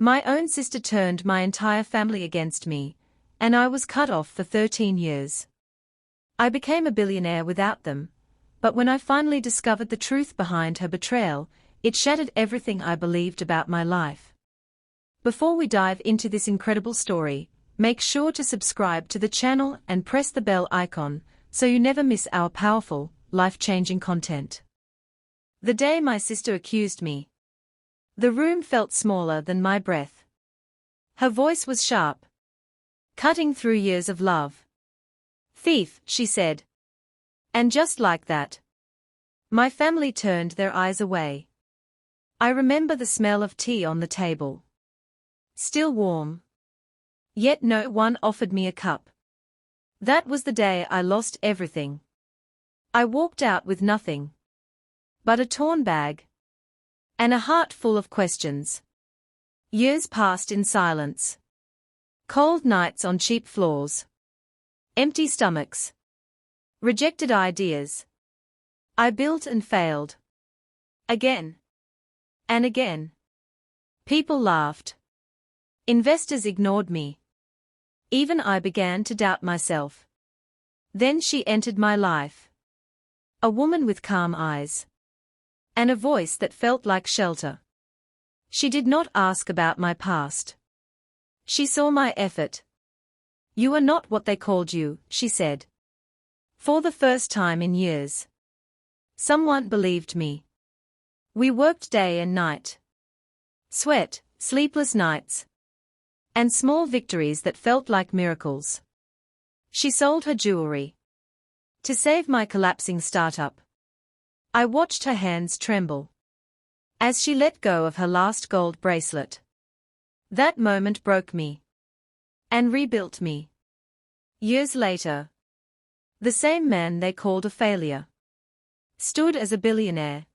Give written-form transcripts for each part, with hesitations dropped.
My own sister turned my entire family against me, and I was cut off for 13 years. I became a billionaire without them, but when I finally discovered the truth behind her betrayal, it shattered everything I believed about my life. Before we dive into this incredible story, make sure to subscribe to the channel and press the bell icon so you never miss our powerful, life-changing content. The day my sister accused me. The room felt smaller than my breath. Her voice was sharp, cutting through years of love. "Thief," she said. And just like that, my family turned their eyes away. I remember the smell of tea on the table. Still warm. Yet no one offered me a cup. That was the day I lost everything. I walked out with nothing but a torn bag and a heart full of questions. Years passed in silence. Cold nights on cheap floors. Empty stomachs. Rejected ideas. I built and failed. Again. And again. People laughed. Investors ignored me. Even I began to doubt myself. Then she entered my life. A woman with calm eyes. And a voice that felt like shelter. She did not ask about my past. She saw my effort. "You are not what they called you," she said. For the first time in years, someone believed me. We worked day and night. Sweat, sleepless nights. And small victories that felt like miracles. She sold her jewelry to save my collapsing startup. I watched her hands tremble as she let go of her last gold bracelet. That moment broke me and rebuilt me. Years later, the same man they called a failure stood as a billionaire.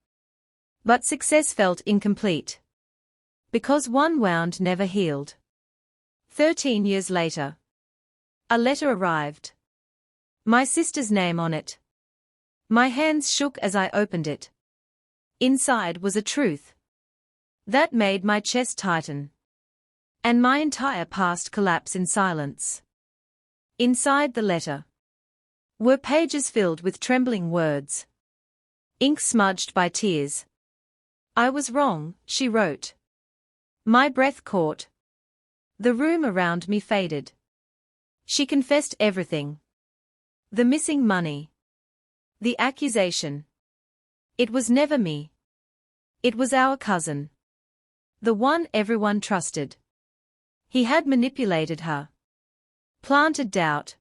But success felt incomplete because one wound never healed. 13 years later, a letter arrived. My sister's name on it. My hands shook as I opened it. Inside was a truth that made my chest tighten and my entire past collapse in silence. Inside the letter were pages filled with trembling words, ink smudged by tears. "I was wrong," she wrote. My breath caught. The room around me faded. She confessed everything. The missing money. The accusation. It was never me. It was our cousin. The one everyone trusted. He had manipulated her. Planted doubt.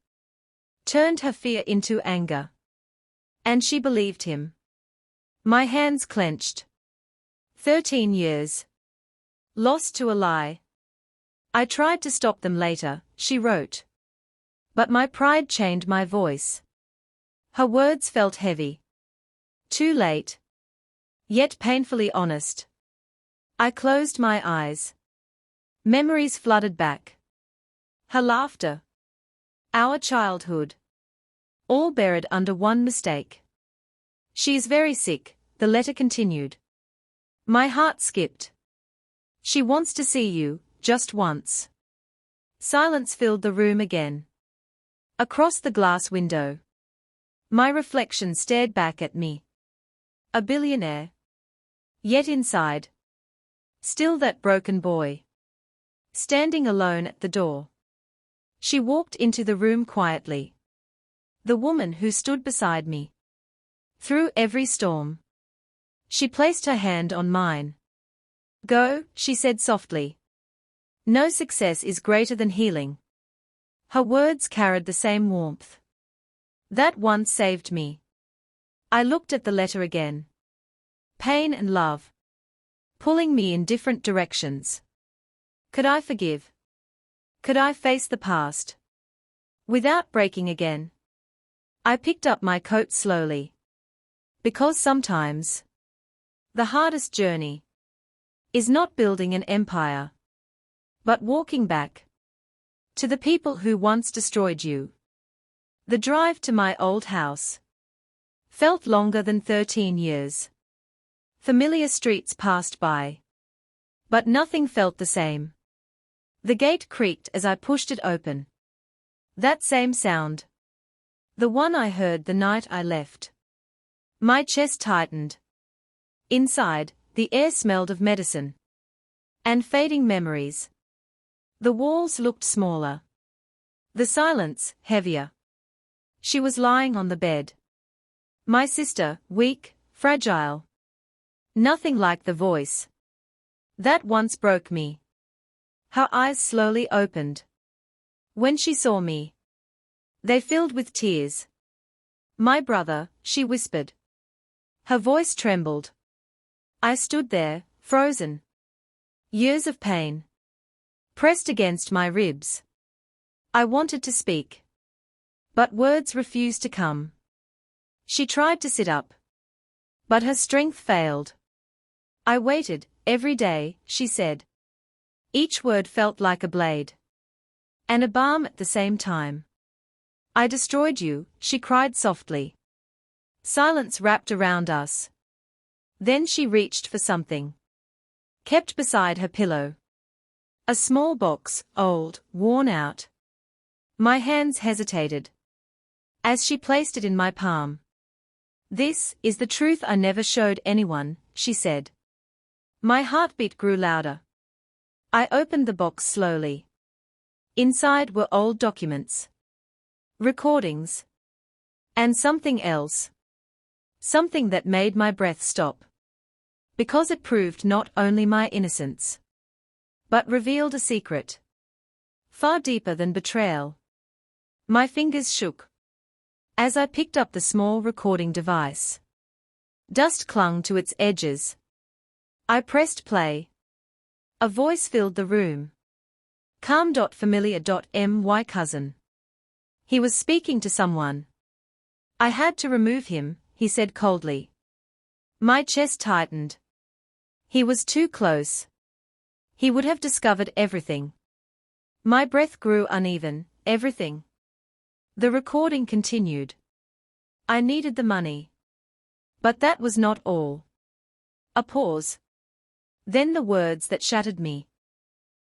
Turned her fear into anger. And she believed him. My hands clenched. 13 years. Lost to a lie. I tried to stop them later, she wrote. But my pride chained my voice. Her words felt heavy. Too late. Yet painfully honest. I closed my eyes. Memories flooded back. Her laughter. Our childhood. All buried under one mistake. "She is very sick," the letter continued. My heart skipped. "She wants to see you, just once." Silence filled the room again. Across the glass window, my reflection stared back at me. A billionaire. Yet inside, still that broken boy. Standing alone at the door. She walked into the room quietly. The woman who stood beside me. Through every storm. She placed her hand on mine. "Go," she said softly. "No success is greater than healing." Her words carried the same warmth that once saved me. I looked at the letter again. Pain and love. Pulling me in different directions. Could I forgive? Could I face the past without breaking again? I picked up my coat slowly. Because sometimes the hardest journey is not building an empire, but walking back to the people who once destroyed you. The drive to my old house felt longer than 13 years. Familiar streets passed by, But nothing felt the same. The gate creaked as I pushed it open. That same sound. The one I heard the night I left. My chest tightened. Inside, the air smelled of medicine. And fading memories. The walls looked smaller. The silence, heavier. She was lying on the bed. My sister, weak, fragile. Nothing like the voice that once broke me. Her eyes slowly opened. When she saw me, they filled with tears. My brother, she whispered. Her voice trembled. I stood there, frozen. Years of pain pressed against my ribs. I wanted to speak, but words refused to come. She tried to sit up, but her strength failed. I waited, every day, she said. Each word felt like a blade. And a balm at the same time. I destroyed you, she cried softly. Silence wrapped around us. Then she reached for something kept beside her pillow. A small box, old, worn out. My hands hesitated as she placed it in my palm. This is the truth I never showed anyone, she said. My heartbeat grew louder. I opened the box slowly. Inside were old documents, recordings, and something else. Something that made my breath stop. Because it proved not only my innocence, but revealed a secret far deeper than betrayal. My fingers shook as I picked up the small recording device. Dust clung to its edges. I pressed play. A voice filled the room. Calm. Familiar. My cousin. He was speaking to someone. I had to remove him, he said coldly. My chest tightened. He was too close. He would have discovered everything. My breath grew uneven. Everything. The recording continued. I needed the money. But that was not all. A pause. Then the words that shattered me.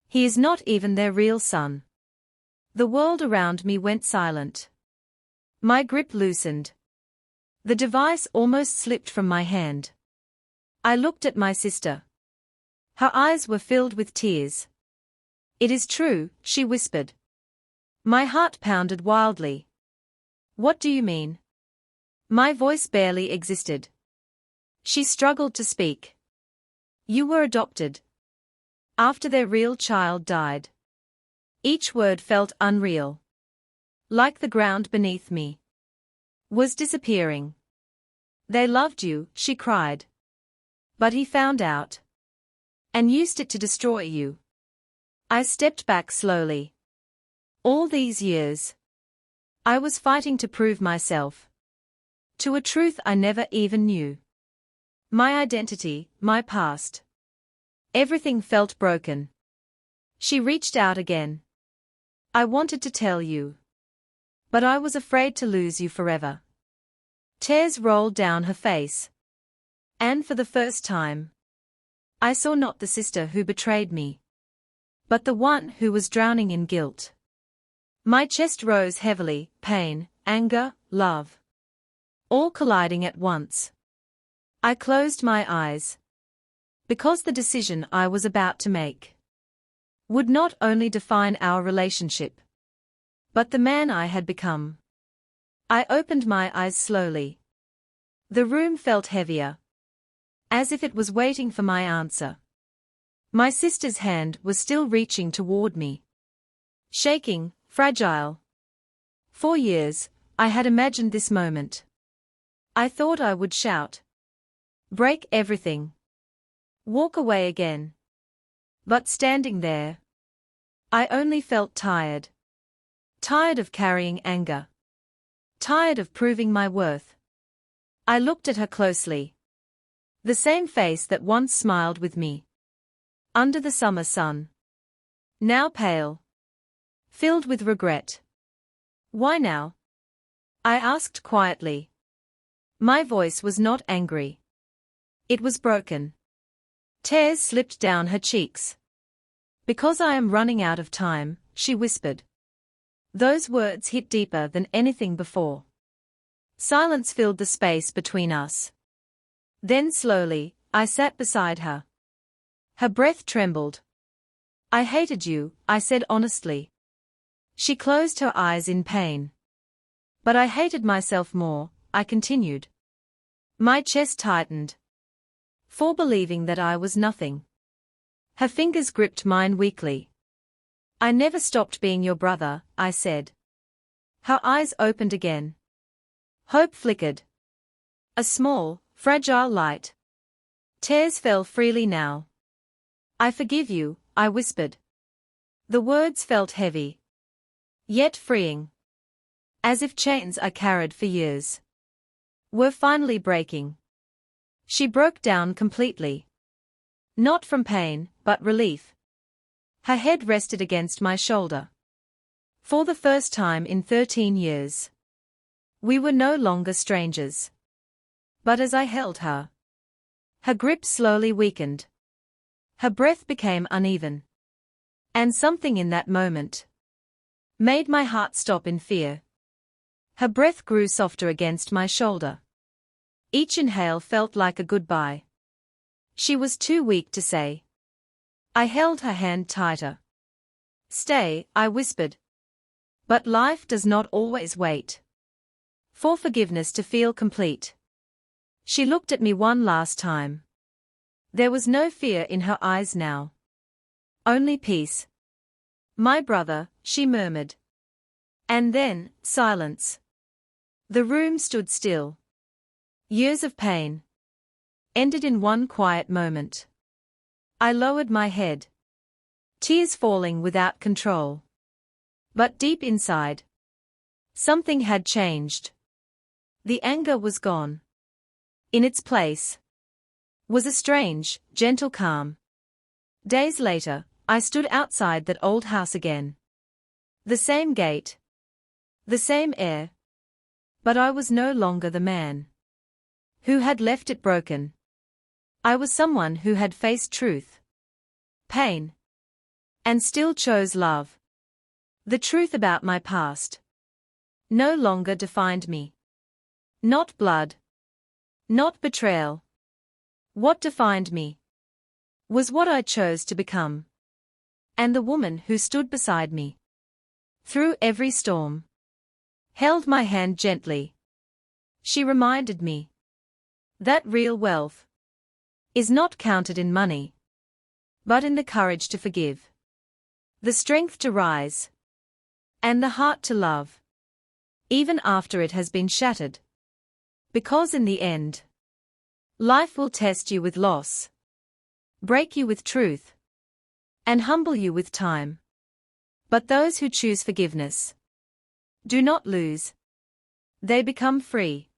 He is not even their real son. The world around me went silent. My grip loosened. The device almost slipped from my hand. I looked at my sister. Her eyes were filled with tears. It is true, she whispered. My heart pounded wildly. What do you mean? My voice barely existed. She struggled to speak. You were adopted. After their real child died. Each word felt unreal. Like the ground beneath me was disappearing. They loved you, she cried. But he found out. And used it to destroy you. I stepped back slowly. All these years, I was fighting to prove myself to a truth I never even knew. My identity, my past. Everything felt broken. She reached out again. I wanted to tell you. But I was afraid to lose you forever. Tears rolled down her face. And for the first time, I saw not the sister who betrayed me, but the one who was drowning in guilt. My chest rose heavily, pain, anger, love. All colliding at once. I closed my eyes. Because the decision I was about to make would not only define our relationship, but the man I had become. I opened my eyes slowly. The room felt heavier, as if it was waiting for my answer. My sister's hand was still reaching toward me. Shaking, fragile. For years, I had imagined this moment. I thought I would shout. Break everything. Walk away again. But standing there, I only felt tired. Tired of carrying anger. Tired of proving my worth. I looked at her closely. The same face that once smiled with me. Under the summer sun. Now pale. Filled with regret. Why now? I asked quietly. My voice was not angry. It was broken. Tears slipped down her cheeks. "Because I am running out of time," she whispered. Those words hit deeper than anything before. Silence filled the space between us. Then slowly, I sat beside her. Her breath trembled. "I hated you," I said honestly. She closed her eyes in pain. "But I hated myself more," I continued. My chest tightened. For believing that I was nothing. Her fingers gripped mine weakly. "I never stopped being your brother," I said. Her eyes opened again. Hope flickered. A small, fragile light. Tears fell freely now. "I forgive you," I whispered. The words felt heavy. Yet freeing. As if chains I carried for years were finally breaking. She broke down completely. Not from pain, but relief. Her head rested against my shoulder. For the first time in 13 years. We were no longer strangers. But as I held her, her grip slowly weakened. Her breath became uneven. And something in that moment made my heart stop in fear. Her breath grew softer against my shoulder. Each inhale felt like a goodbye. She was too weak to say. I held her hand tighter. "Stay," I whispered. "But life does not always wait for forgiveness to feel complete." She looked at me one last time. There was no fear in her eyes now. Only peace. "My brother," she murmured. And then, silence. The room stood still. Years of pain ended in one quiet moment. I lowered my head. Tears falling without control. But deep inside, something had changed. The anger was gone. In its place was a strange, gentle calm. Days later, I stood outside that old house again. The same gate. The same air. But I was no longer the man who had left it broken. I was someone who had faced truth, pain, and still chose love. The truth about my past no longer defined me. Not blood. Not betrayal. What defined me was what I chose to become. And the woman who stood beside me through every storm held my hand gently. She reminded me that real wealth is not counted in money, but in the courage to forgive, the strength to rise, and the heart to love, even after it has been shattered. Because in the end, life will test you with loss, break you with truth, and humble you with time. But those who choose forgiveness do not lose. They become free.